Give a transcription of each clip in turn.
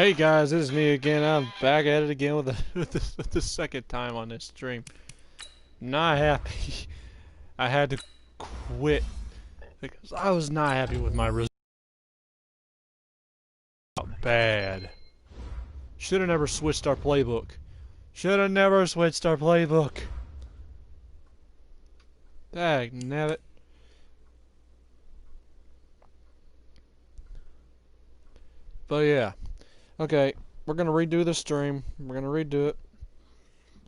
Hey guys, this is me again. I'm back at it again with the second time on this stream. Not happy. I had to quit because I was not happy with my result. Bad. Should have never switched our playbook. Should have never switched our playbook. Dagnabbit. But yeah. Okay, we're gonna redo the stream. We're gonna redo it.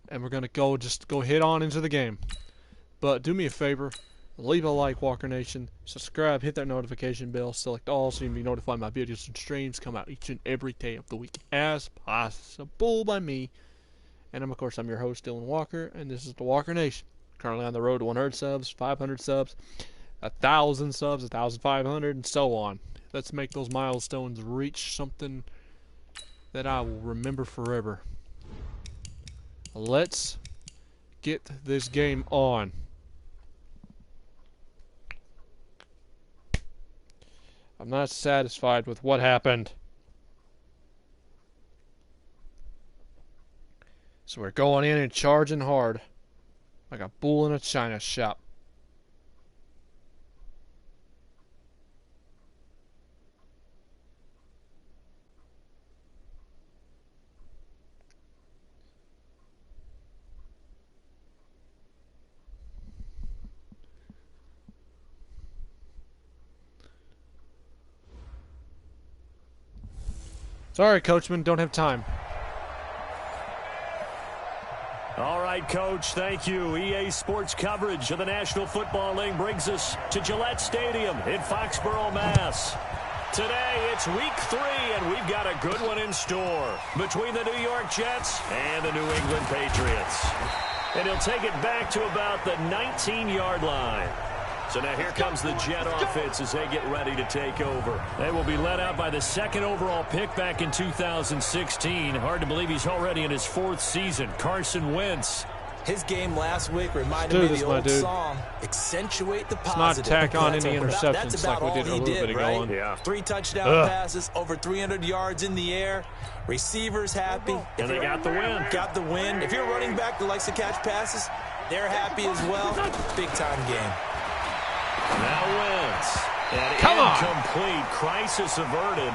And we're gonna go head on into the game. But do me a favor, leave a like, Walker Nation, subscribe, hit that notification bell, select all so you can be notified my videos and streams come out each and every day of the week as possible by me. And of course I'm your host, Dylan Walker, and this is the Walker Nation. Currently on the road to 100 subs, 500 subs, 1,000 subs, 1,500, and so on. Let's make those milestones reach something that I will remember forever. Let's get this game on. I'm not satisfied with what happened. So we're going in and charging hard. Like a bull in a china shop. Sorry, Coachman, don't have time. All right, Coach, thank you. EA Sports coverage of the National Football League brings us to Gillette Stadium in Foxborough, Mass. Today, it's week 3, and we've got a good one in store between the New York Jets and the New England Patriots. And he'll take it back to about the 19-yard line. So now here comes the Jet offense as they get ready to take over. They will be led out by the second overall pick back in 2016. Hard to believe he's already in his 4th season. Carson Wentz. His game last week reminded me of the old song, accentuate the positive. Let's not tack on any interceptions like we did a little bit ago. Yeah. 3 touchdown passes, over 300 yards in the air. Receivers happy. And they got the win. Got the win. If you're a running back that likes to catch passes, they're happy as well. Big-time game. Now Wentz. And incomplete. Crisis averted.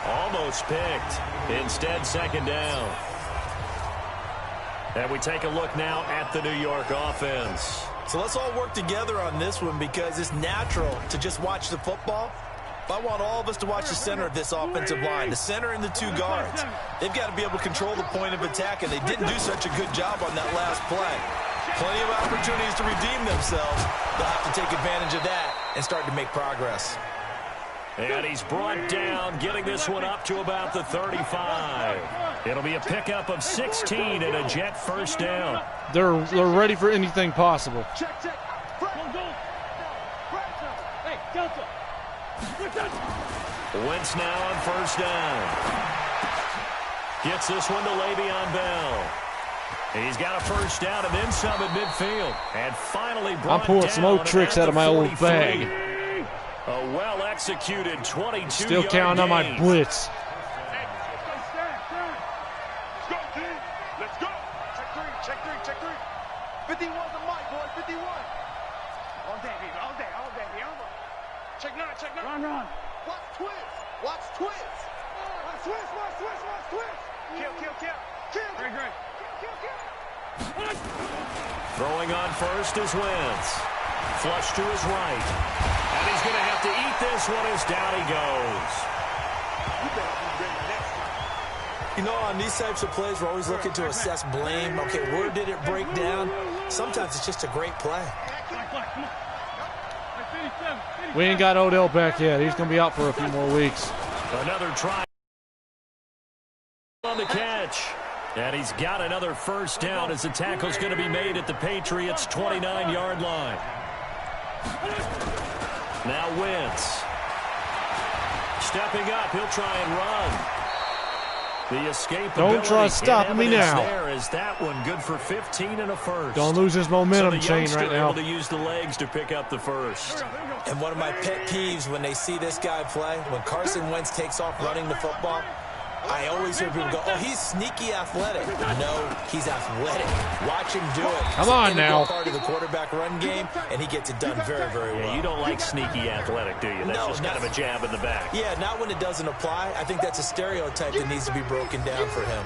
Almost picked. Instead, second down. And we take a look now at the New York offense. So let's all work together on this one because it's natural to just watch the football. But I want all of us to watch the center of this offensive line, the center and the 2 guards. They've got to be able to control the point of attack, and they didn't do such a good job on that last play. Plenty of opportunities to redeem themselves. They'll have to take advantage of that and start to make progress. And he's brought down, getting this one up to about the 35. It'll be a pickup of 16 and a Jet first down. They're ready for anything possible. Wentz now on first down. Gets this one to Le'Veon Bell. He's got a first down and then some at midfield. And finally brought I'm pulling some old tricks out of my old bag. A well-executed 22-yard Still counting on my blitz. Let's go. Check three. 51 the mic, boy. 51. All day, baby. All day. Check 9. Run. Watch twist. Watch twist. Kill. Great. Kill. Throwing on first is Wentz. Flush to his right. And he's going to have to eat this one as down he goes. You know, on these types of plays, we're always looking to assess blame. Okay, where did it break down? Sometimes it's just a great play. We ain't got Odell back yet. He's going to be out for a few more weeks. Another try on the catch. And he's got another first down as the tackle's going to be made at the Patriots' 29-yard line. Now Wentz. Stepping up, he'll try and run. The escape. Don't try stopping me now. There is that one good for 15 and a first. Don't lose his momentum chain right now. Able to use the legs to pick up the first. And one of my pet peeves when they see this guy play, when Carson Wentz takes off running the football, I always hear people go, oh, he's sneaky athletic. No, he's athletic. Watch him do it. Come on now. Part of the quarterback run game, and he gets it done very, very well. Yeah, you don't like sneaky athletic, do you? That's just kind of a jab in the back. Yeah, not when it doesn't apply. I think that's a stereotype that needs to be broken down for him.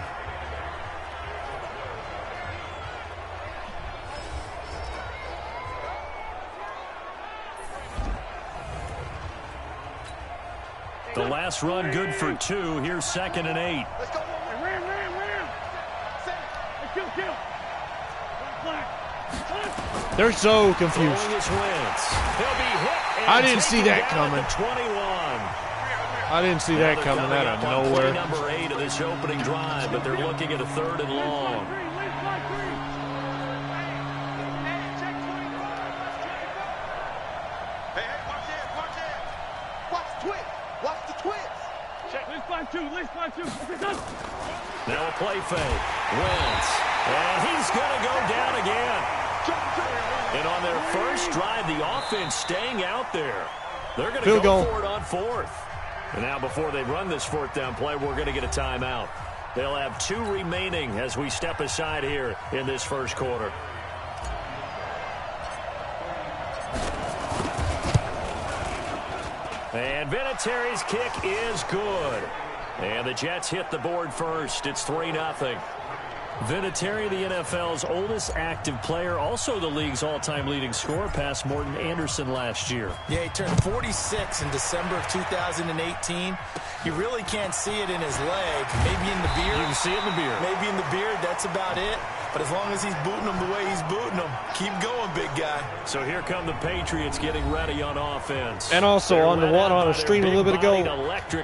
The last run good for 2. Here's 2nd and 8. Let's go. Ram. Let's kill. They're so confused. Throwing his Wentz. He'll be hit. I didn't see that coming. 21. I didn't see that coming out of nowhere. Number 8 of this opening drive, but they're looking at a 3rd and long. Hey, watch it. Watch the twist. Watch the twist. Let's find two. Now a play fake. Wentz. And he's going to go down again. And on their first drive, the offense staying out there. They're going to go for it on 4th. And now before they run this 4th down play, we're going to get a timeout. They'll have 2 remaining as we step aside here in this first quarter. And Vinatieri's kick is good. And the Jets hit the board first. It's 3-0. Vinatieri, the NFL's oldest active player, also the league's all-time leading scorer, past Morton Anderson last year. Yeah, he turned 46 in December of 2018. You really can't see it in his leg. Maybe in the beard. You can see it in the beard. Maybe in the beard. That's about it. But as long as he's booting him the way he's booting him, keep going, big guy. So here come the Patriots getting ready on offense. And also on the one on a stream a little bit ago,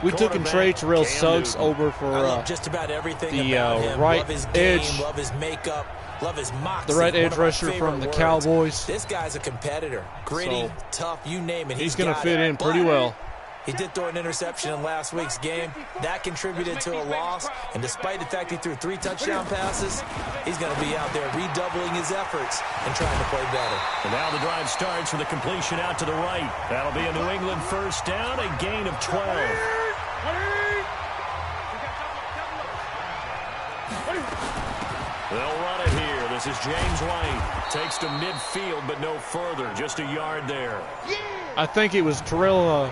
we took and traded Terrell Suggs over for just about everything the about him. right love his game, edge, love his makeup, love his moxie. the right edge rusher from the Cowboys. This guy's a competitor, gritty, tough, you name it. He's going to fit in pretty well. He did throw an interception in last week's game. That contributed to a loss. And despite the fact he threw 3 touchdown passes, he's going to be out there redoubling his efforts and trying to play better. And now the drive starts with a completion out to the right. That'll be a New England first down, a gain of 12. They'll run it here. This is James White. Takes to midfield, but no further. Just a yard there. I think it was Terrell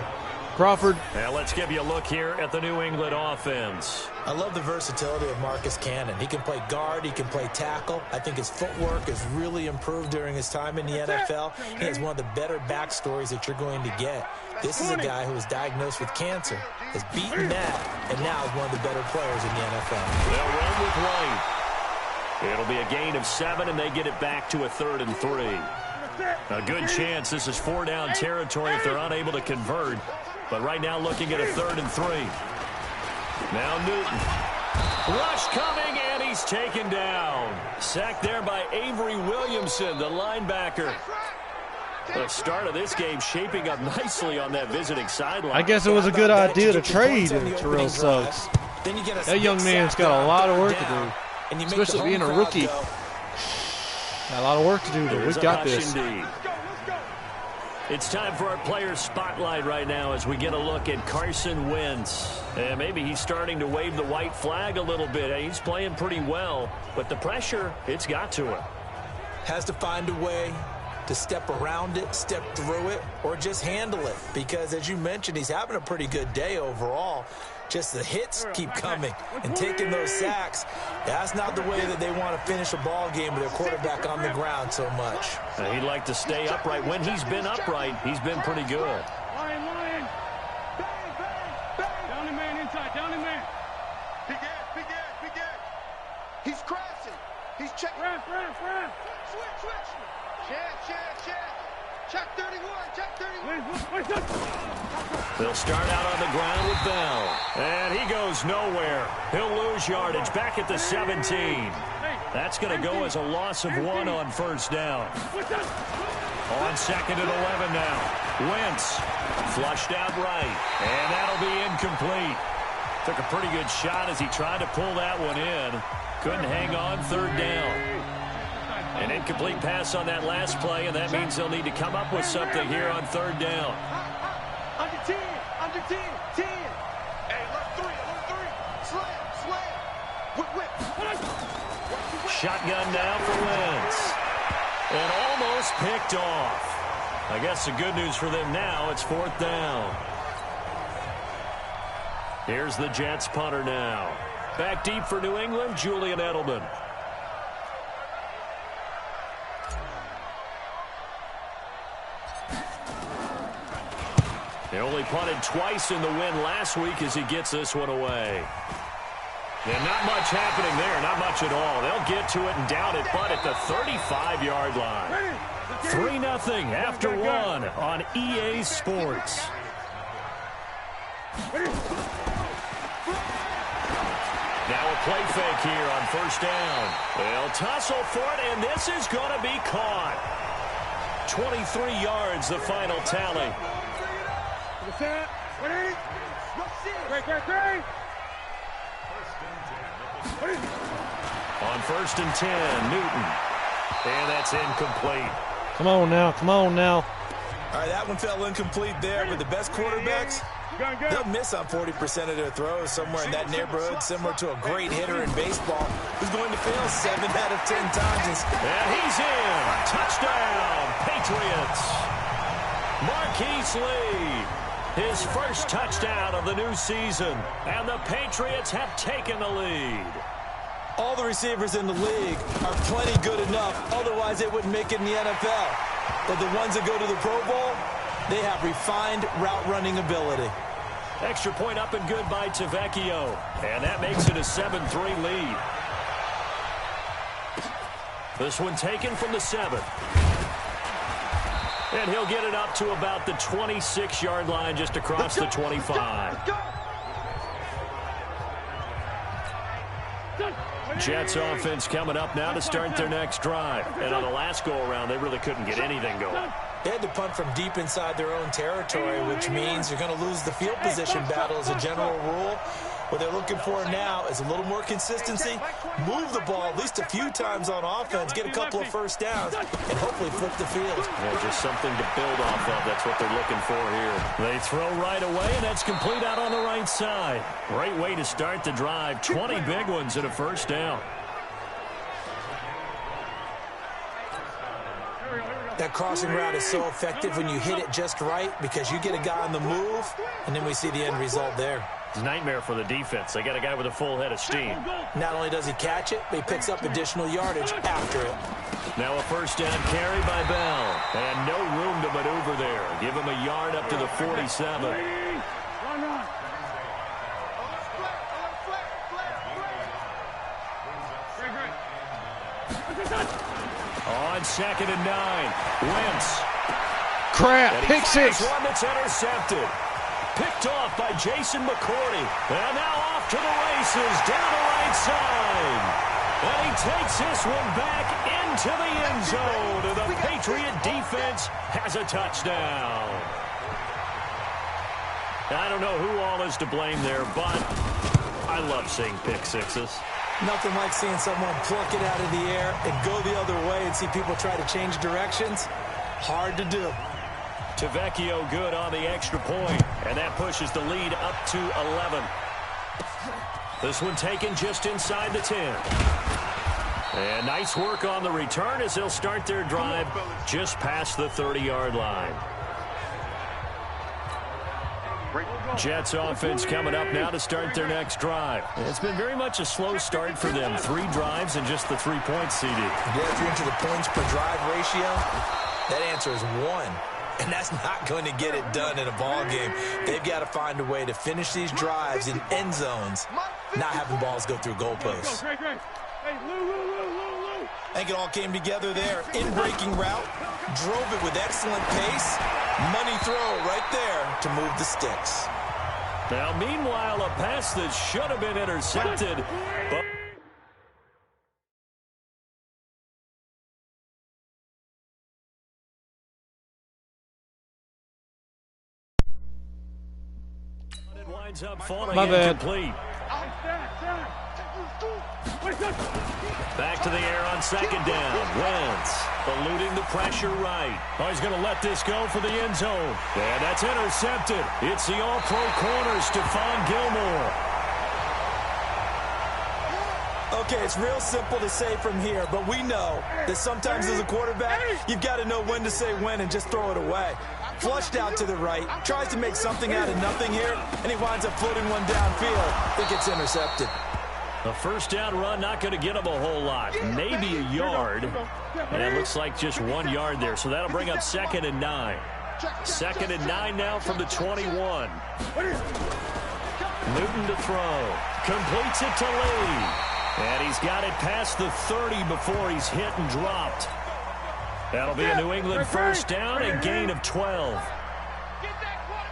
Crawford. Now let's give you a look here at the New England offense. I love the versatility of Marcus Cannon. He can play guard. He can play tackle. I think his footwork has really improved during his time in the NFL. He has one of the better backstories that you're going to get. This is a guy who was diagnosed with cancer, has beaten that, and now is one of the better players in the NFL. They'll run with White. It'll be a gain of 7, and they get it back to a 3rd and 3. A good chance this is 4-down territory if they're unable to convert. But right now looking at a 3rd and 3. Now Newton. Rush coming, and he's taken down. Sacked there by Avery Williamson, the linebacker. The start of this game shaping up nicely on that visiting sideline. I guess it was a good idea to trade Terrell Suggs. That young man's got a lot of work to do, especially being a rookie. Got a lot of work to do, but we've got this. Indeed. It's time for our player spotlight right now as we get a look at Carson Wentz. And maybe he's starting to wave the white flag a little bit. He's playing pretty well, but the pressure, it's got to him. Has to find a way to step around it, step through it, or just handle it. Because as you mentioned, he's having a pretty good day overall. Just the hits keep coming and taking those sacks. That's not the way that they want to finish a ball game with their quarterback on the ground so much. He'd like to stay upright. When he's been upright, he's been pretty good. Lion. Bang, bang. Down the man inside. Down the man. Big ass. He's crashing. He's checking. Ram. Switch. Check. Check 31. They'll start out on the ground with Bell. And he goes nowhere. He'll lose yardage back at the 17. That's going to go as a loss of 1 on first down. On 2nd and 11 now. Wentz flushed out right. And that'll be incomplete. Took a pretty good shot as he tried to pull that one in. Couldn't hang on 3rd down. An incomplete pass on that last play, and that means they'll need to come up with something here on 3rd down. Under 10. Hey, look 3. Slam. shotgun now for Wentz. And almost picked off. I guess the good news for them now, it's 4th down. Here's the Jets punter now. Back deep for New England, Julian Edelman. They only punted twice in the win last week as he gets this one away. And not much happening there, not much at all. They'll get to it and down it, but at the 35-yard line. 3-0 after 1 on EA Sports. Now a play fake here on 1st down. They'll tussle for it, and this is going to be caught. 23 yards, the final tally. On 1st and 10, Newton. And that's incomplete. Come on now, come on now. All right, that one fell incomplete there, but the best quarterbacks, they'll miss on 40% of their throws, somewhere in that neighborhood, similar to a great hitter in baseball who's going to fail 7 out of 10 times. And he's in. Touchdown, Patriots. Marquise Lee, his first touchdown of the new season. And the Patriots have taken the lead. All the receivers in the league are plenty good enough, otherwise they wouldn't make it in the NFL. But the ones that go to the Pro Bowl, they have refined route running ability. Extra point up and good by Tavecchio. And that makes it a 7-3 lead. This one taken from the 7. And he'll get it up to about the 26-yard line just across the 25. Jets offense coming up now to start their next drive. And on the last go-around, they really couldn't get anything going. They had to punt from deep inside their own territory, which means you're going to lose the field position battle as a general rule. What they're looking for now is a little more consistency, move the ball at least a few times on offense, get a couple of first downs, and hopefully flip the field. Yeah, just something to build off of. That's what they're looking for here. They throw right away, and that's complete out on the right side. Great way to start the drive. 20 big ones and a first down. That crossing route is so effective when you hit it just right because you get a guy on the move, and then we see the end result there. It's a nightmare for the defense. They got a guy with a full head of steam. Not only does he catch it, but he picks up additional yardage after it. Now a first down carry by Bell. And no room to maneuver there. Give him a yard up to the 47. On 2nd and 9. Wentz. Crap, pick 6. One that's intercepted. Picked off by Jason McCourty. And now off to the races down the right side. And he takes this one back into the end zone. And the Patriot defense has a touchdown. I don't know who all is to blame there, but I love seeing pick sixes. Nothing like seeing someone pluck it out of the air and go the other way and see people try to change directions. Hard to do. Tavecchio good on the extra point, and that pushes the lead up to 11. This one taken just inside the 10. And nice work on the return as they'll start their drive just past the 30-yard line. Jets offense coming up now to start their next drive. It's been very much a slow start for them. 3 drives and just the 3 points seeded. Yeah, if you're into the points per drive ratio, that answer is 1. And that's not going to get it done in a ball game. They've got to find a way to finish these drives in end zones, not having balls go through goalposts. I think it all came together there. In-breaking route, drove it with excellent pace. Money throw right there to move the sticks. Now, meanwhile, a pass that should have been intercepted, but it winds up falling incomplete. Back to the air on 2nd down. Wentz eluding the pressure right. Oh, he's going to let this go for the end zone. And that's intercepted. It's the all-pro corner, Stephon Gilmore. Okay, it's real simple to say from here, but we know that sometimes as a quarterback, you've got to know when to say when and just throw it away. Flushed out to the right, tries to make something out of nothing here, and he winds up floating one downfield. I think it's intercepted. A first down run, not going to get him a whole lot. Maybe a yard. And it looks like just 1 yard there. So that'll bring up 2nd and 9. 2nd and 9 now from the 21. Newton to throw. Completes it to Lee. And he's got it past the 30 before he's hit and dropped. That'll be a New England first down and gain of 12.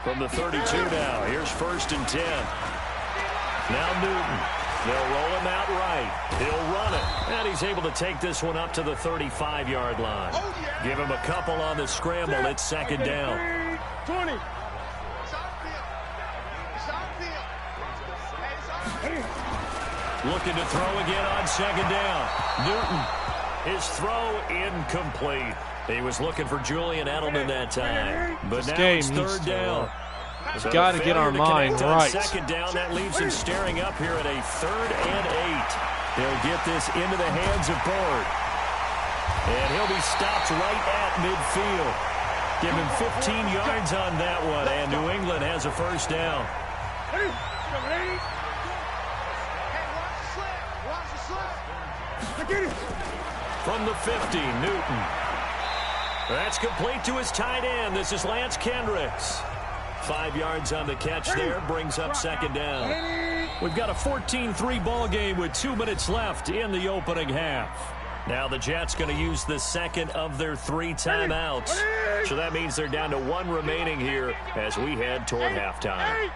From the 32 now. Here's 1st and 10. Now Newton. They'll roll him out right. He'll run it. And he's able to take this one up to the 35-yard line. Give him a couple on the scramble. It's 2nd down. 20. Looking to throw again on 2nd down. Newton. His throw incomplete. He was looking for Julian Edelman that time. But now it's 3rd down. We've got to get our mind right. 2nd down, that leaves him staring up here at a 3rd and 8. He'll get this into the hands of Bird. And he'll be stopped right at midfield. Give him 15 yards on that one, and New England has a first down. From the 50, Newton. That's complete to his tight end. This is Lance Kendricks. 5 yards on the catch there, brings up 2nd down. We've got a 14-3 ball game with 2 minutes left in the opening half. Now the Jets going to use the 2nd of their 3 timeouts. So that means they're down to 1 remaining here as we head toward halftime.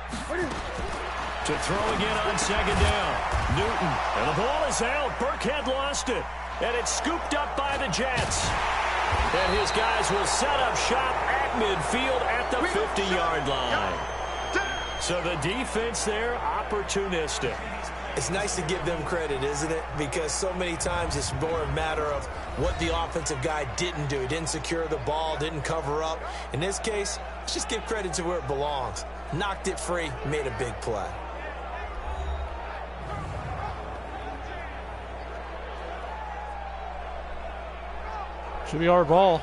To throw again on 2nd down. Newton. And the ball is out. Burkhead lost it. And it's scooped up by the Jets. And his guys will set up shop at midfield at the 50-yard line. So the defense there, opportunistic. It's nice to give them credit, isn't it? Because so many times it's more a matter of what the offensive guy didn't do. He didn't secure the ball, didn't cover up. In this case, let's just give credit to where it belongs. Knocked it free, made a big play. Should be our ball.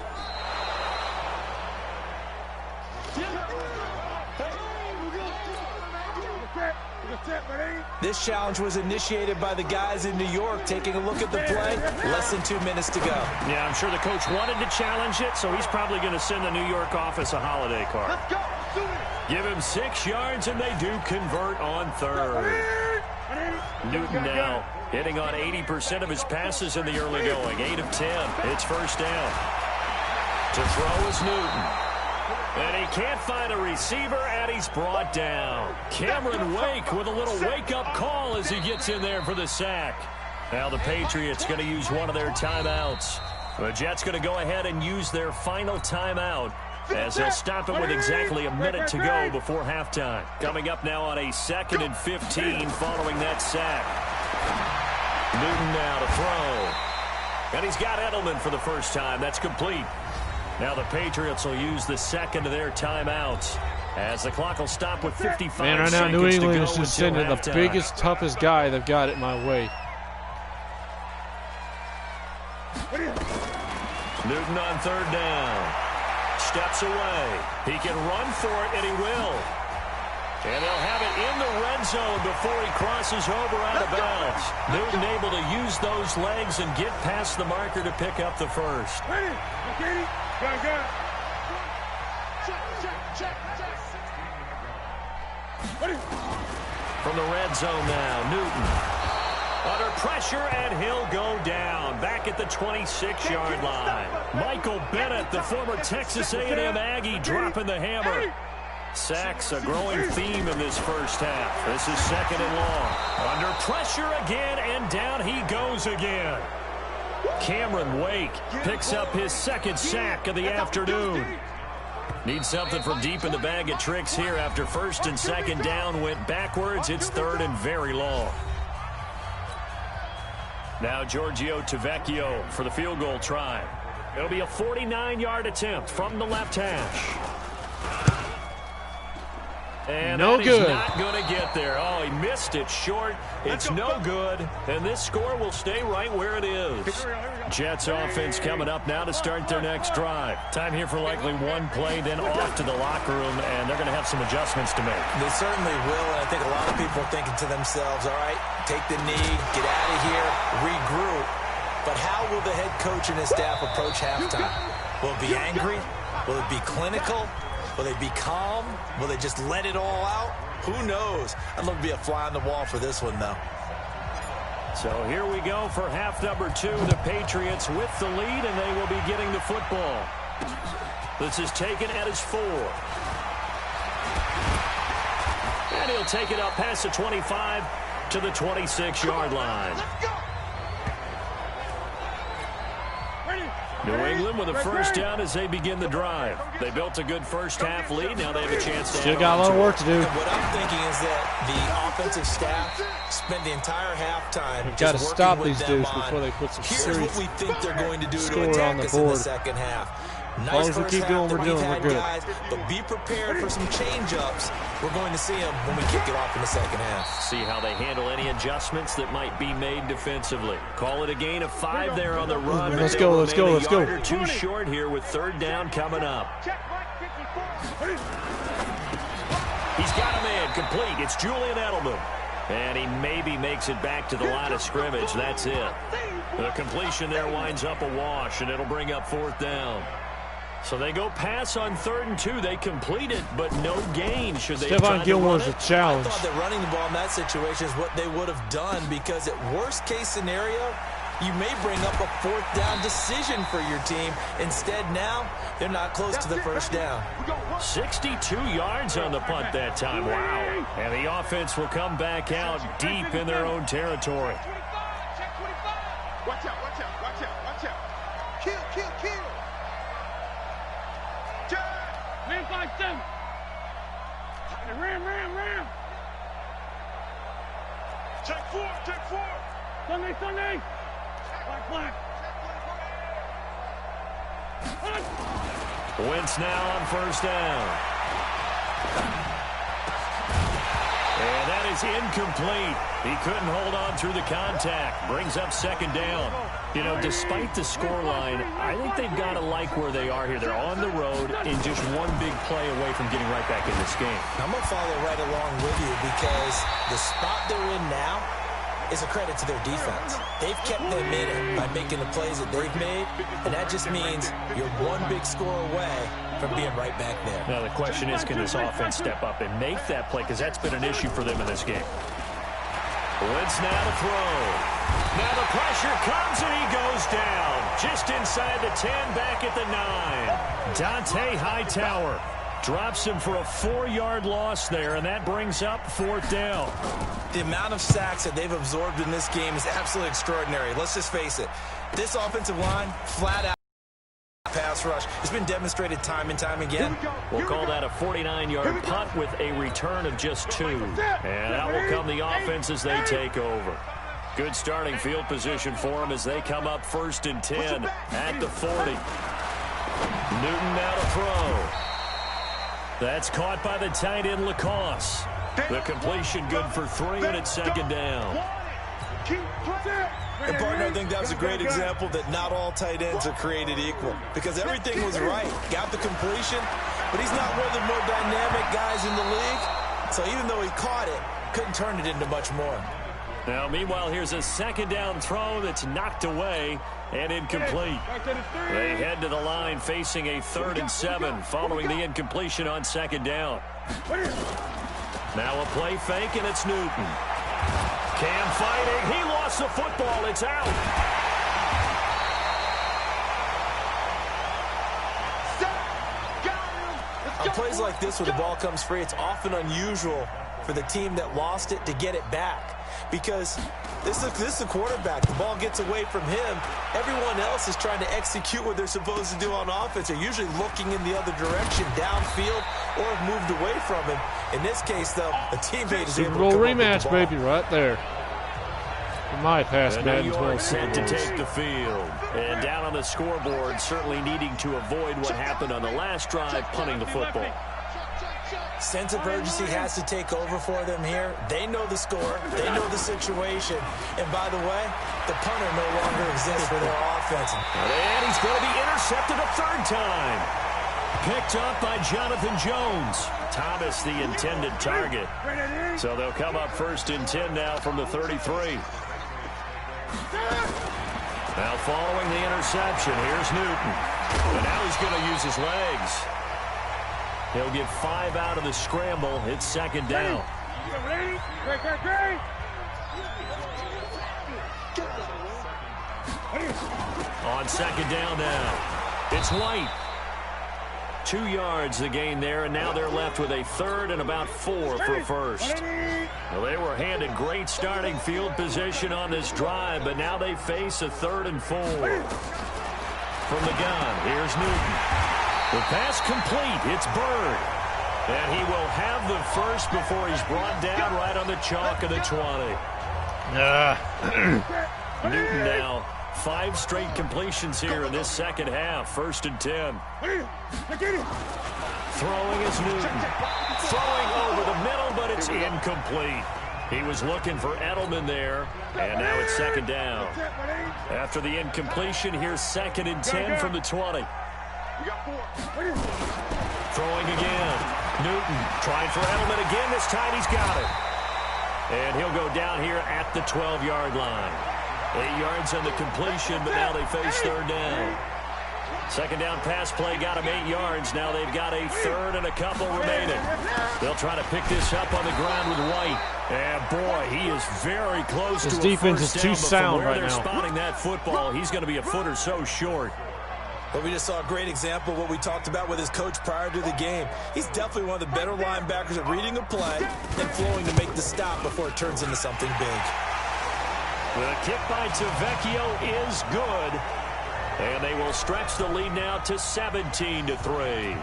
This challenge was initiated by the guys in New York. Taking a look at the play, less than 2 minutes to go. Yeah, I'm sure the coach wanted to challenge it, so he's probably going to send the New York office a holiday card. Give him 6 yards, and they do convert on 3rd. Newton now hitting on 80% of his passes in the early going. 8 of 10. It's first down. To throw is Newton. And he can't find a receiver, and he's brought down. Cameron Wake with a little wake-up call as he gets in there for the sack. Now the Patriots going to use one of their timeouts. The Jets going to go ahead and use their final timeout as they'll stop it with exactly a minute to go before halftime. Coming up now on a 2nd and 15 following that sack. Newton now to throw. And he's got Edelman for the first time. That's complete. Now the Patriots will use the 2nd of their timeouts as the clock will stop with 55 seconds to go. Man, right now New England is just sending the biggest, toughest guy they've got it my way. Newton on 3rd down. Steps away. He can run for it, and he will. And they'll have it in the red zone before he crosses over out of bounds. Newton able to use those legs and get past the marker to pick up the first. From the red zone now, Newton. Under pressure, and he'll go down. Back at the 26-yard line. Michael Bennett, the former Texas A&M Aggie, dropping the hammer. Sacks, a growing theme in this first half. This is 2nd and long. Under pressure again, and down he goes again. Cameron Wake picks up his 2nd sack of the afternoon. Needs something from deep in the bag of tricks here after 1st and 2nd down went backwards. It's 3rd and very long. Now Giorgio Tavecchio for the field goal try. It'll be a 49-yard attempt from the left hash. And no that good. is not going to get there. Oh, he missed it short. It's no good. And this score will stay right where it is. Jets offense coming up now to start their next drive. Time here for likely one play, then off to the locker room, and they're going to have some adjustments to make. They certainly will, and I think a lot of people are thinking to themselves, all right, take the knee, get out of here, regroup. But how will the head coach and his staff approach halftime? Will it be angry? Will it be clinical? Will they be calm? Will they just let it all out? Who knows? I'd love to be a fly on the wall for this one, though. So here we go for half number 2. The Patriots with the lead, and they will be getting the football. This is taken at his 4. And he'll take it up past the 25 to the 26-yard line. New England with a first down as they begin the drive. They built a good first half lead. Now they have a chance to Still got a lot of work to do. What I'm thinking is that the offensive staff spent the entire halftime Got to just stop working these with them dudes on, before they put some here's serious what we think they're going to do to score attack on the us in the board. second half. As long Nice as we first keep doing half what that we're we've doing, had, we're good. guys, but be prepared for some change-ups. We're going to see them when we kick it off in the second half. See how they handle any adjustments that might be made defensively. Call it a gain of 5 there on the run. Let's go, let's go, let's go. A yard or 2 short here with third down coming up. He's got a man complete. It's Julian Edelman. And he maybe makes it back to the line of scrimmage. That's it. The completion there winds up a wash, and it'll bring up fourth down. So they go pass on 3rd and 2. They complete it, but no gain. Should they Stephon Gilmore's a challenge. I thought that running the ball in that situation is what they would have done, because at worst case scenario, you may bring up a 4th down decision for your team. Instead, now they're not close to the first down. 62 yards on the punt that time. Wow. And the offense will come back out deep in their own territory. Watch out, watch out, watch out, watch out. Kill, kill, kill. Man, 5-7. Ram. Check 4, check 4. Sunday. Black. Wentz now on first down. And that is incomplete. He couldn't hold on through the contact. Brings up second down. You know, despite the scoreline, I think they've got to like where they are here. They're on the road and just one big play away from getting right back in this game. I'm going to follow right along with you, because the spot they're in now is a credit to their defense. They've kept them in it by making the plays that they've made, and that just means you're one big score away from being right back there. Now the question is, can this offense step up and make that play, because that's been an issue for them in this game. Wentz now to throw. Now the pressure comes and he goes down. Just inside the 10, back at the 9. Dante Hightower drops him for a 4-yard loss there, and that brings up 4th down. The amount of sacks that they've absorbed in this game is absolutely extraordinary. Let's just face it. This offensive line, flat out pass rush, has been demonstrated time and time again. We'll call that a 49-yard punt with a return of just 2. And that will come the offense as they take over. Good starting field position for them as they come up 1st and 10 at the 40. Newton now to throw. That's caught by the tight end, Lacoste. The completion good for 3, and it's second down. And, partner, I think that was a great example that not all tight ends are created equal, because everything was right. Got the completion, but he's not one of the more dynamic guys in the league. So even though he caught it, couldn't turn it into much more. Now, meanwhile, here's a second down throw that's knocked away and incomplete. They head to the line facing a 3rd and 7 following the incompletion on second down. Now a play fake, and it's Newton. Cam fighting. He lost the football. It's out. On plays like this where the ball comes free, it's often unusual for the team that lost it to get it back, because this is a quarterback. The ball gets away from him. Everyone else is trying to execute what they're supposed to do on offense. They're usually looking in the other direction, downfield, or have moved away from him. In this case, though, a teammate is able to come up with the rematch, ball. baby, right there. My pass, New Madden. York set to take the field. And down on the scoreboard, certainly needing to avoid what happened on the last drive, punting the football. Sense of urgency has to take over for them here. They know the score. They know the situation. And by the way, the punter no longer exists for their offense. And he's going to be intercepted a third time. Picked up by Jonathan Jones. Thomas, the intended target. So they'll come up 1st and 10 now from the 33. Now following the interception, here's Newton. And now he's going to use his legs. He'll get 5 out of the scramble. It's 2nd down. On 2nd down now, it's White. 2 yards the gain there, and now they're left with a 3rd and about 4 for 1st. Well, they were handed great starting field position on this drive, but now they face a 3rd and 4. From the gun, here's Newton. The pass complete. It's Bird. And he will have the first before he's brought down right on the chalk of the 20. Newton now 5 straight completions here in this second half. 1st and 10. Throwing is Newton. Throwing over the middle, but it's incomplete. He was looking for Edelman there, and now it's 2nd down. After the incompletion, here's 2nd and 10 from the 20. Throwing again. Newton trying for Edelman again. This time he's got it. And he'll go down here at the 12-yard line. 8 yards on the completion, but now they face 3rd down. 2nd down pass play got him 8 yards. Now they've got a 3rd and a couple remaining. They'll try to pick this up on the ground with White. And boy, he is very close to a defense is first too down, but sound from where right they're now. spotting that football, he's going to be a foot or so short. But we just saw a great example of what we talked about with his coach prior to the game. He's definitely one of the better linebackers at reading a play and flowing to make the stop before it turns into something big. The kick by Tavecchio is good. And they will stretch the lead now to 17-3.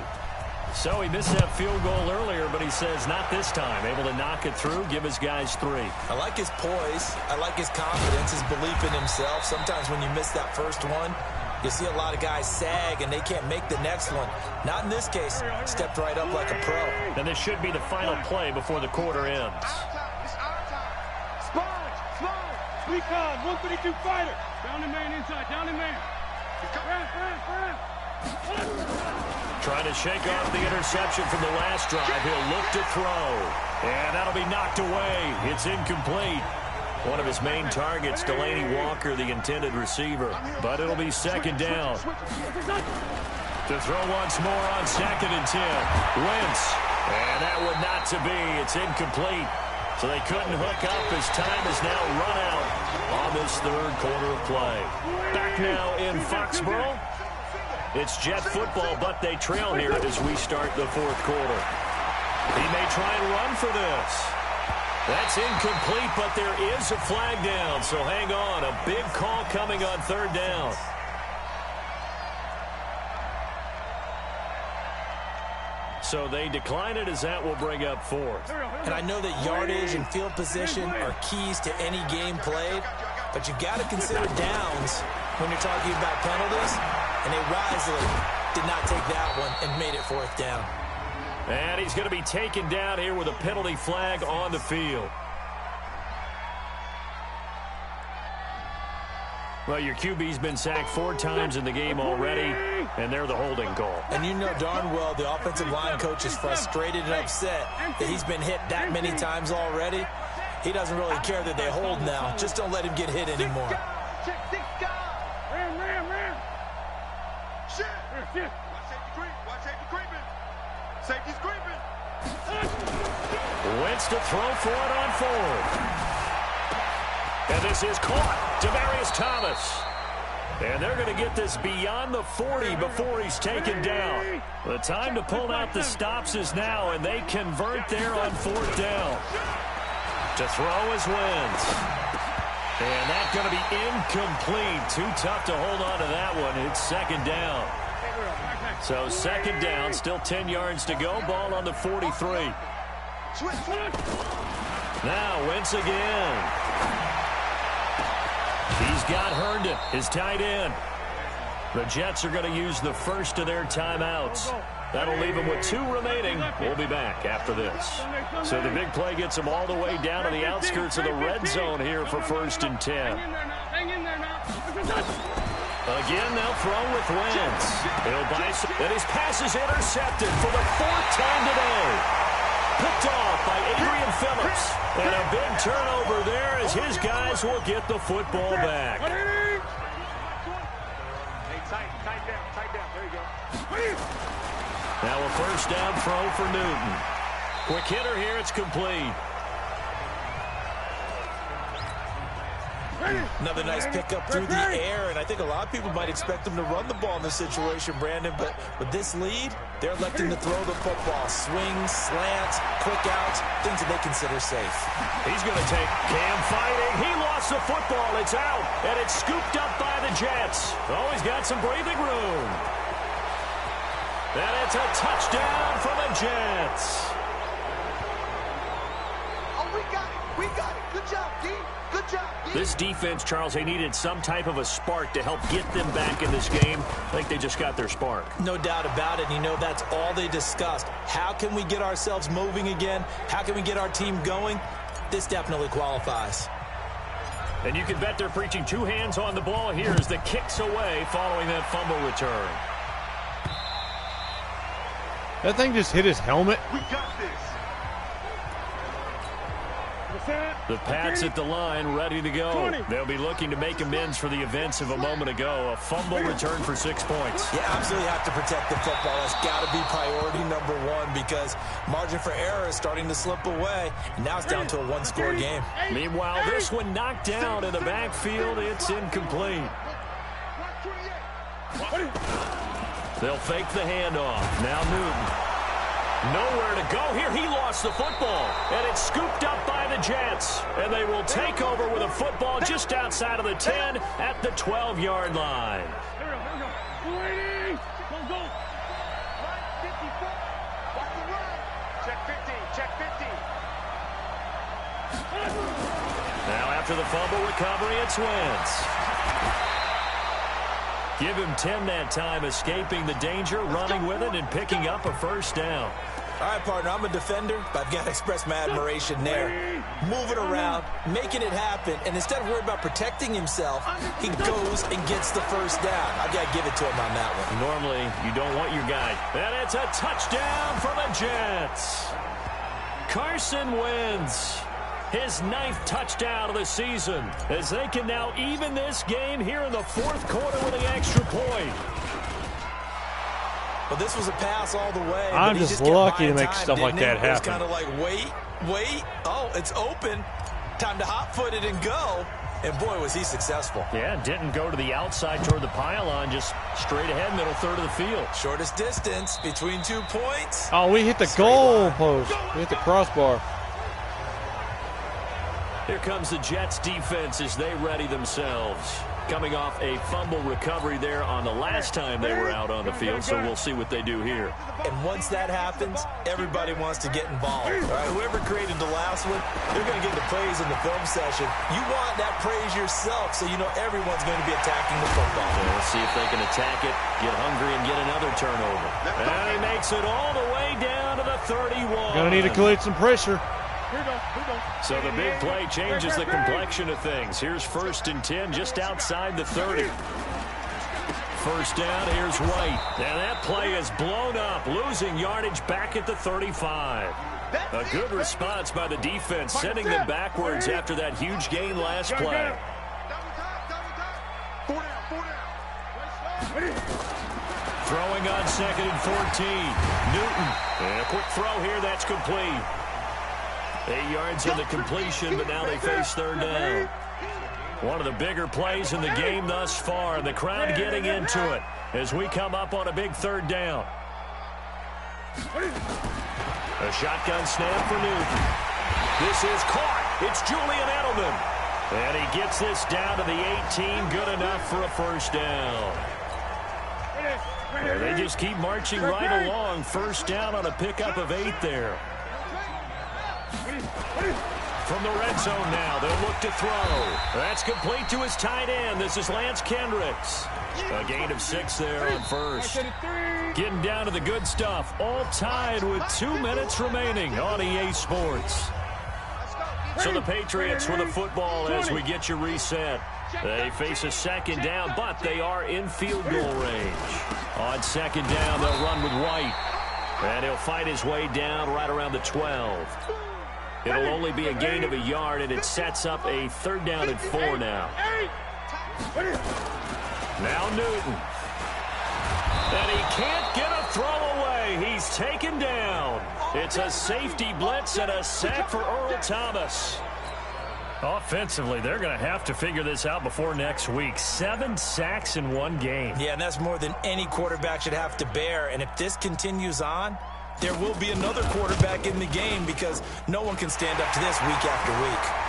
So he missed that field goal earlier, but he says not this time. Able to knock it through, give his guys 3. I like his poise. I like his confidence, his belief in himself. Sometimes when you miss that first one, you see a lot of guys sag and they can't make the next one. Not in this case. Stepped right up like a pro. And this should be the final play before the quarter ends. It's our time. Sponge, Recon, 132 fighter. Down the man inside, down the man. Trying to shake off the interception from the last drive. He'll look to throw. And that'll be knocked away. It's incomplete. One of his main targets, Delaney Walker, the intended receiver. But it'll be 2nd down. To throw once more on 2nd and 10. Wentz. And that one not to be. It's incomplete. So they couldn't hook up as time is now run out on this 3rd quarter of play. Back now in Foxborough. It's Jet football, but they trail here as we start the 4th quarter. He may try and run for this. That's incomplete, but there is a flag down, so hang on. A big call coming on 3rd down. So they decline it as that will bring up 4th. And I know that yardage and field position are keys to any game played, but you got to consider downs when you're talking about penalties, and they wisely did not take that one and made it 4th down. And he's going to be taken down here with a penalty flag on the field. Well, your QB's been sacked 4 times in the game already, and they're the holding call. And you know darn well the offensive line coach is frustrated and upset that he's been hit that many times already. He doesn't really care that they hold now. Just don't let him get hit anymore. Ram. Shit. Watch safety creeping. Safety's creeping. Wentz to throw for it on 4th. And this is caught. Demaryius Thomas. And they're going to get this beyond the 40 before he's taken down. The time to pull out the stops is now, and they convert there on 4th down. To throw is Wentz. And that's going to be incomplete. Too tough to hold on to that one. It's 2nd down. So 2nd down, still 10 yards to go. Ball on the 43. Now Wentz again. He's got Herndon, his tight end. The Jets are going to use the first of their timeouts. That'll leave them with 2 remaining. We'll be back after this. So the big play gets them all the way down to the outskirts of the red zone here for 1st and 10. Again, they'll throw with Wentz. He'll buy some, and his pass is intercepted for the 4th time today. Picked off by Adrian Phillips. And a big turnover there as his guys will get the football back. Now a 1st down throw for Newton. Quick hitter here, it's complete. Another nice pickup through the air, and I think a lot of people might expect them to run the ball in this situation, Brandon, but with this lead, they're electing to throw the football. Swings, slants, quick outs, things that they consider safe. He's going to take Cam fighting. He lost the football. It's out, and it's scooped up by the Jets. Oh, he's got some breathing room. And it's a touchdown for the Jets. Oh, we got it. We got it. Good job, D. Good job, D. This defense, Charles, they needed some type of a spark to help get them back in this game. I think they just got their spark. No doubt about it. You know, that's all they discussed. How can we get ourselves moving again? How can we get our team going? This definitely qualifies. And you can bet they're preaching 2 hands on the ball here as the kick's away following that fumble return. That thing just hit his helmet. We got this. The Pats at the line, ready to go. They'll be looking to make amends for the events of a moment ago. A fumble return for 6 points. You absolutely have to protect the football. That's got to be priority number 1 because margin for error is starting to slip away. And now it's down to a 1-score game. Meanwhile, this one knocked down in the backfield. It's incomplete. They'll fake the handoff. Now Newton. Nowhere to go here. He lost the football. And it's scooped up by the Jets. And they will take over with a football just outside of the 10 at the 12-yard line. Check 15. Check 15. Now after the fumble recovery, it's Wentz. Give him 10 that time, escaping the danger, running with it, and picking up a 1st down. All right, partner, I'm a defender, but I've got to express my admiration there. Moving around, making it happen, and instead of worrying about protecting himself, he goes and gets the 1st down. I've got to give it to him on that one. Normally, you don't want your guy. And it's a touchdown for the Jets. Carson Wentz. His 9th touchdown of the season as they can now even this game here in the 4th quarter with an extra point. Well, this was a pass all the way. I'm but just lucky to make time, stuff like that It was happen. kind of like, wait. Oh, it's open. Time to hot-foot it and go. And, boy, was he successful. Yeah, didn't go to the outside toward the pylon, just straight ahead, middle third of the field. Shortest distance between 2 points. Oh, we hit the goal post. We hit the crossbar. Here comes the Jets defense as they ready themselves. Coming off a fumble recovery there on the last time they were out on the field, so we'll see what they do here. And once that happens, everybody wants to get involved. All right, whoever created the last one, they're going to get the praise in the film session. You want that praise yourself, so you know everyone's going to be attacking the football. So let's see if they can attack it, get hungry, and get another turnover. And he makes it all the way down to the 31. Gonna need to create some pressure. So the big play changes the complexion of things. Here's 1st and 10 just outside the 30. 1st down, here's White. And that play is blown up, losing yardage back at the 35. A good response by the defense, sending them backwards after that huge gain last play. Throwing on 2nd and 14. Newton. And a quick throw here, that's complete. 8 yards on the completion, but now they face 3rd down. One of the bigger plays in the game thus far, and the crowd getting into it as we come up on a big 3rd down. A shotgun snap for Newton. This is caught. It's Julian Edelman. And he gets this down to the 18, good enough for a 1st down. They just keep marching right along. 1st down on a pickup of 8 there. From the red zone now, they'll look to throw. That's complete to his tight end. This is Lance Kendricks. A gain of 6 there on first. Getting down to the good stuff. All tied with 2 minutes remaining on EA Sports. So the Patriots with the football as we get you reset. They face a second down, but they are in field goal range. On second down, they'll run with White. And he'll fight his way down right around the 12. It'll only be a gain of a yard, and it sets up a 3rd down and 4 now. Now Newton. And he can't get a throw away. He's taken down. It's a safety blitz and a sack for Earl Thomas. Offensively, they're going to have to figure this out before next week. 7 sacks in 1 game. Yeah, and that's more than any quarterback should have to bear. And if this continues on, there will be another quarterback in the game because no one can stand up to this week after week.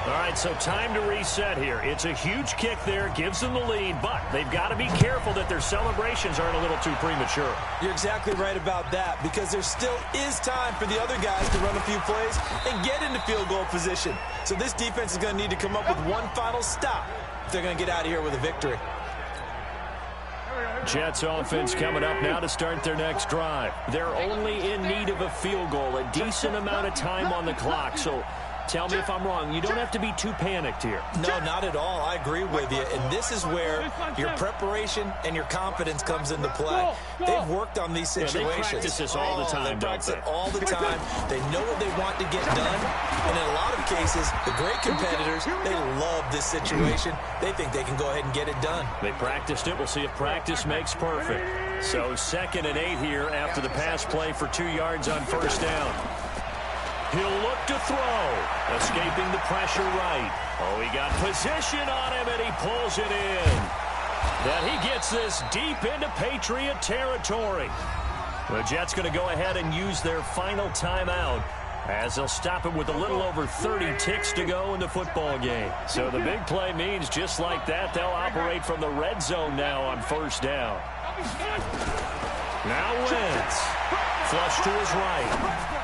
All right, so time to reset here. It's a huge kick there, gives them the lead, but they've got to be careful that their celebrations aren't a little too premature. You're exactly right about that because there still is time for the other guys to run a few plays and get into field goal position. So this defense is going to need to come up with one final stop if they're going to get out of here with a victory. Jets offense coming up now to start their next drive. They're only in need of a field goal, a decent amount of time on the clock, so tell me if I'm wrong. You don't have to be too panicked here. No, not at all. I agree with you. And this is where your preparation and your confidence comes into play. They've worked on these situations. Yeah, they practice this all the time, they practice it all the time. They know what they want to get done. And in a lot of cases, the great competitors, they love this situation. They think they can go ahead and get it done. They practiced it. We'll see if practice makes perfect. So 2nd and 8 here after the pass play for 2 yards on 1st down. He'll look to throw. Escaping the pressure right. Oh, he got position on him, and he pulls it in. That he gets this deep into Patriot territory. The Jets going to go ahead and use their final timeout as they'll stop him with a little over 30 ticks to go in the football game. So the big play means just like that, they'll operate from the red zone now on 1st down. Now Wentz. Flush to his right.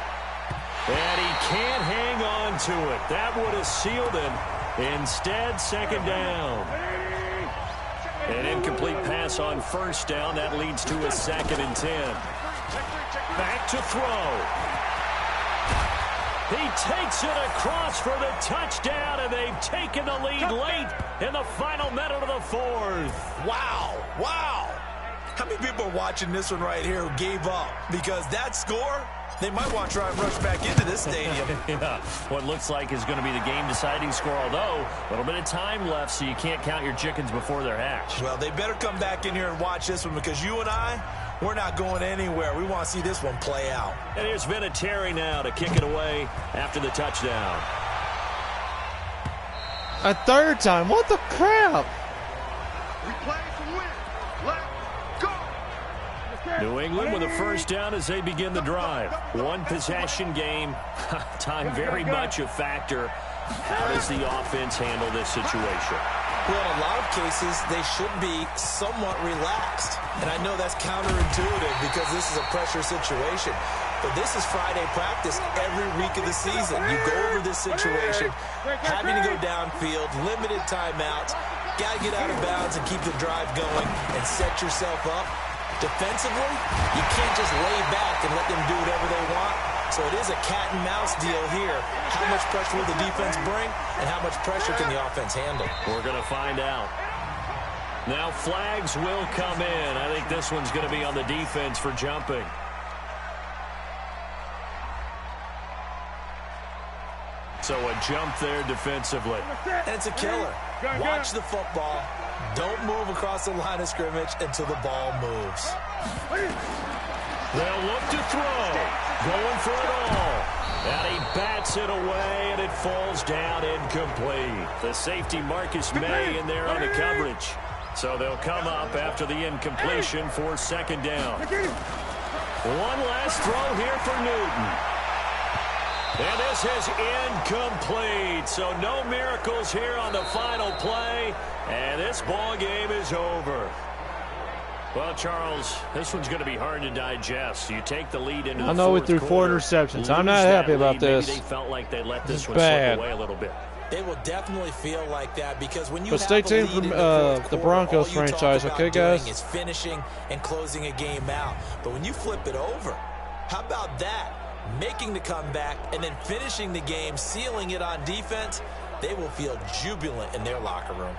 And he can't hang on to it. That would have sealed him. Instead, 2nd down. An incomplete pass on 1st down. That leads to a 2nd and 10. Back to throw. He takes it across for the touchdown, and they've taken the lead late in the final minute of the 4th. Wow. Wow. How many people are watching this one right here who gave up? Because that score, they might want to try and rush back into this stadium. Yeah, what looks like is going to be the game-deciding score, although a little bit of time left, so you can't count your chickens before they're hatched. Well, they better come back in here and watch this one because you and I, we're not going anywhere. We want to see this one play out. And here's Vinatieri now to kick it away after the touchdown. A 3rd time? What the crap? We play to win. Let's go. New England with a 1st down as they begin the drive. 1 possession game. Time very much a factor. How does the offense handle this situation? Well, in a lot of cases, they should be somewhat relaxed. And I know that's counterintuitive because this is a pressure situation. But this is Friday practice every week of the season. You go over this situation, having to go downfield, limited timeouts, got to get out of bounds and keep the drive going and set yourself up. Defensively, you can't just lay back and let them do whatever they want. So it is a cat and mouse deal here. How much pressure will the defense bring and how much pressure can the offense handle? We're going to find out. Now flags will come in. I think this one's going to be on the defense for jumping. So a jump there defensively. And it's a killer. Watch the football. Don't move across the line of scrimmage until the ball moves. They'll look to throw. Going for it all. And he bats it away, and it falls down incomplete. The safety Marcus May in there on the coverage. So they'll come up after the incompletion for 2nd down. One last throw here for Newton. And this is incomplete. So no miracles here on the final play. And this ball game is over. Well, Charles, this one's going to be hard to digest. You take the lead into the I know we threw 4 quarter, interceptions. I'm lose not that happy about lead. this. Maybe they felt like they let this one bad. slip away a little bit. They will definitely feel like that because when you But have stay a tuned lead in for the fourth the quarter, Broncos all you franchise, talk okay, about doing guys? is finishing and closing a game out. But when you flip it over, how about that? Making the comeback and then finishing the game, sealing it on defense, they will feel jubilant in their locker room.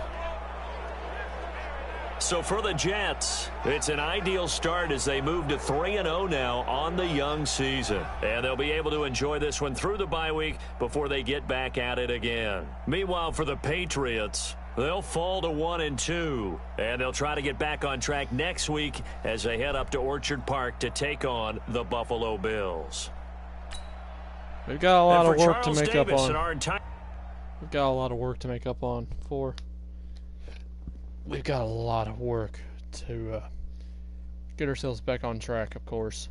So for the Jets, it's an ideal start as they move to 3-0 now on the young season. And they'll be able to enjoy this one through the bye week before they get back at it again. Meanwhile, for the Patriots, they'll fall to 1-2. And they'll try to get back on track next week as they head up to Orchard Park to take on the Buffalo Bills. We've got a lot of work to Charles make Davis up and on. our entire We've got a lot of work to make up on. We've got a lot of work to get ourselves back on track, of course.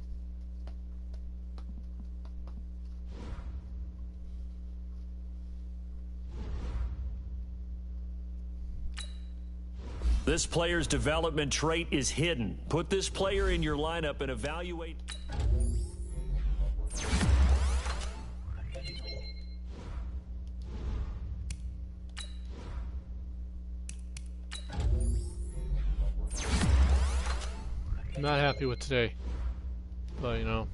This player's development trait is hidden. Put this player in your lineup and evaluate. I'm not happy with today, but you know.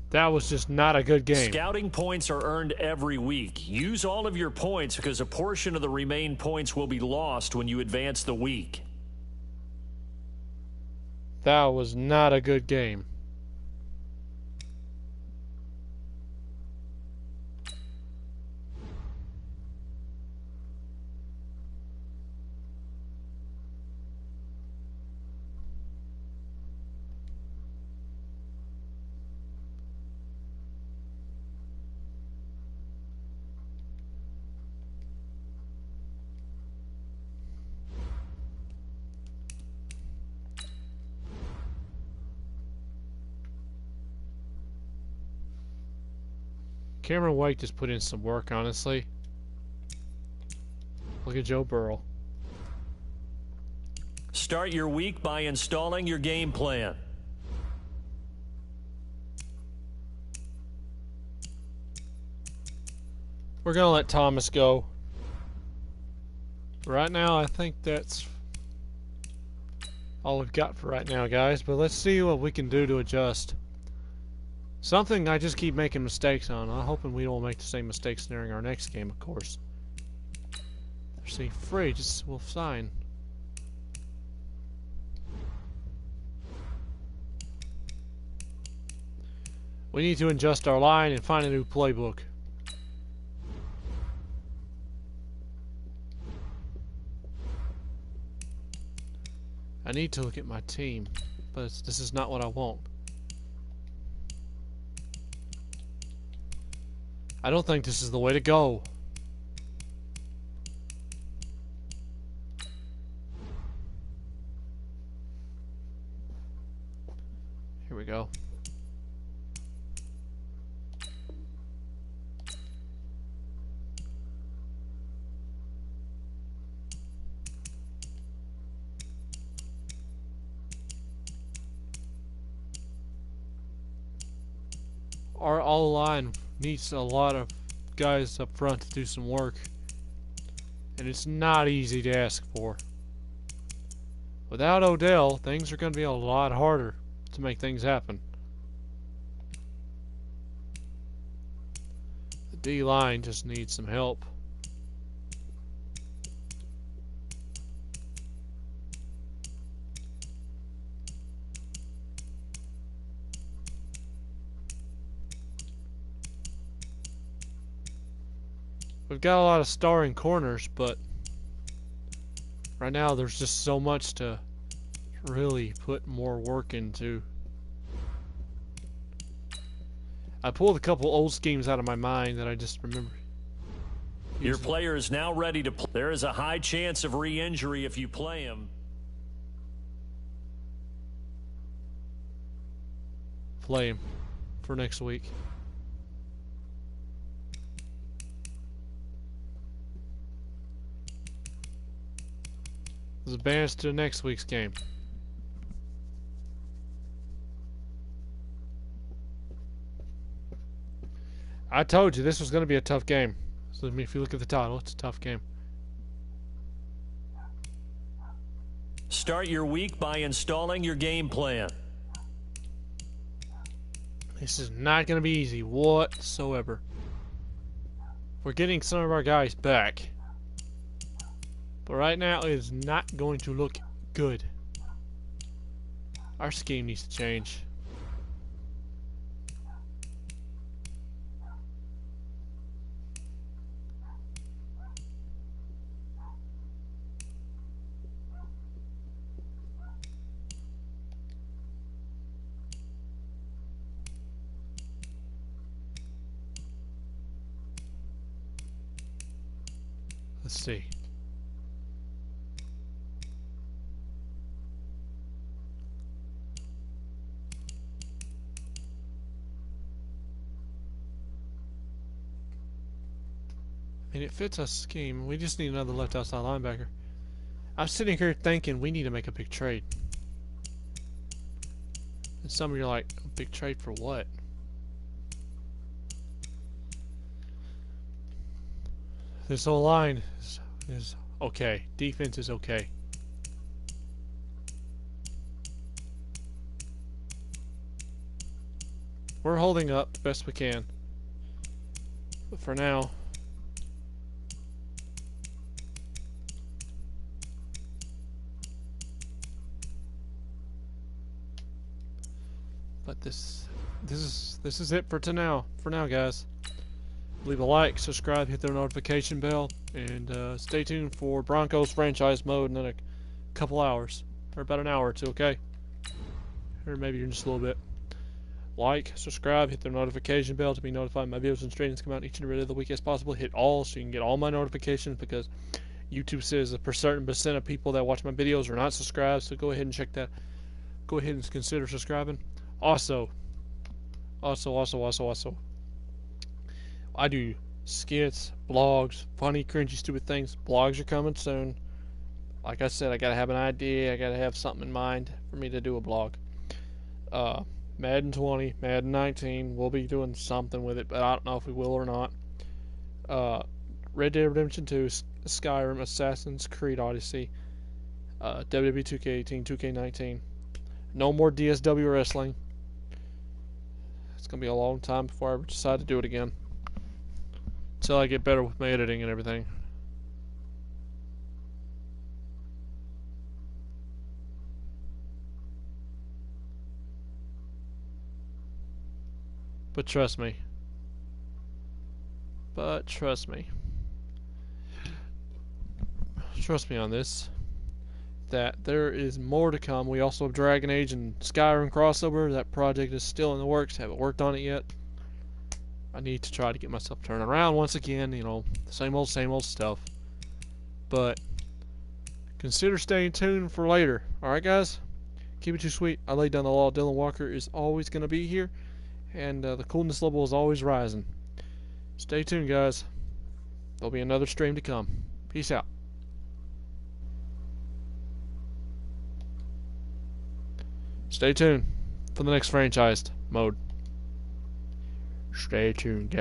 That was just not a good game. Scouting points are earned every week. Use all of your points because a portion of the remaining points will be lost when you advance the week. That was not a good game. Cameron White just put in some work, honestly. Look at Joe Burrow. Start your week by installing your game plan. We're going to let Thomas go. Right now, I think that's all we've got for right now, guys. But let's see what we can do to adjust. Something I just keep making mistakes on. I'm hoping we don't make the same mistakes during our next game, of course. See, free, just will sign. We need to adjust our line and find a new playbook. I need to look at my team, but this is not what I want. I don't think this is the way to go. Here we go. Our all-line needs a lot of guys up front to do some work, and it's not easy to ask for. Without Odell, things are going to be a lot harder to make things happen. The D-line just needs some help. We've got a lot of starring corners, but right now there's just so much to really put more work into. I pulled a couple old schemes out of my mind that I just remember. Your player is now ready to play. There is a high chance of re-injury if you play him. play him for next week. Let's advance to next week's game. I told you this was going to be a tough game. So if you look at the title, it's a tough game. Start your week by installing your game plan. This is not going to be easy whatsoever. We're getting some of our guys back. But right now, it is not going to look good. Our scheme needs to change. Let's see. I mean, it fits our scheme. We just need another left outside linebacker. I'm sitting here thinking we need to make a big trade. And some of you are like, a big trade for what? This whole line is okay. Defense is okay. We're holding up the best we can. But for now, but this is it for now. For now, guys. Leave a like, subscribe, hit the notification bell, and stay tuned for Broncos franchise mode in a couple hours, or about an hour or two, okay? Or maybe in just a little bit. Like, subscribe, hit the notification bell to be notified when my videos and streams come out each and every day of the week as possible. Hit all so you can get all my notifications, because YouTube says a certain percent of people that watch my videos are not subscribed, so go ahead and check that. Go ahead and consider subscribing. Also, I do skits, blogs, funny, cringy, stupid things. Blogs are coming soon. Like I said, I gotta have an idea. I gotta have something in mind for me to do a blog. Madden 20, Madden 19, we'll be doing something with it, but I don't know if we will or not. Red Dead Redemption 2, Skyrim, Assassin's Creed Odyssey, WWE 2K18, 2K19. No more DSW wrestling. It's gonna be a long time before I ever decide to do it again. Until I get better with my editing and everything. But trust me. Trust me on this. That there is more to come. We also have Dragon Age and Skyrim crossover. That project is still in the works. Haven't worked on it yet. I need to try to get myself turned around once again. You know, same old stuff. But consider staying tuned for later. Alright, guys? Keep it too sweet. I laid down the law. Dylan Walker is always going to be here. And the coolness level is always rising. Stay tuned, guys. There'll be another stream to come. Peace out. Stay tuned for the next franchised mode. Stay tuned, guys.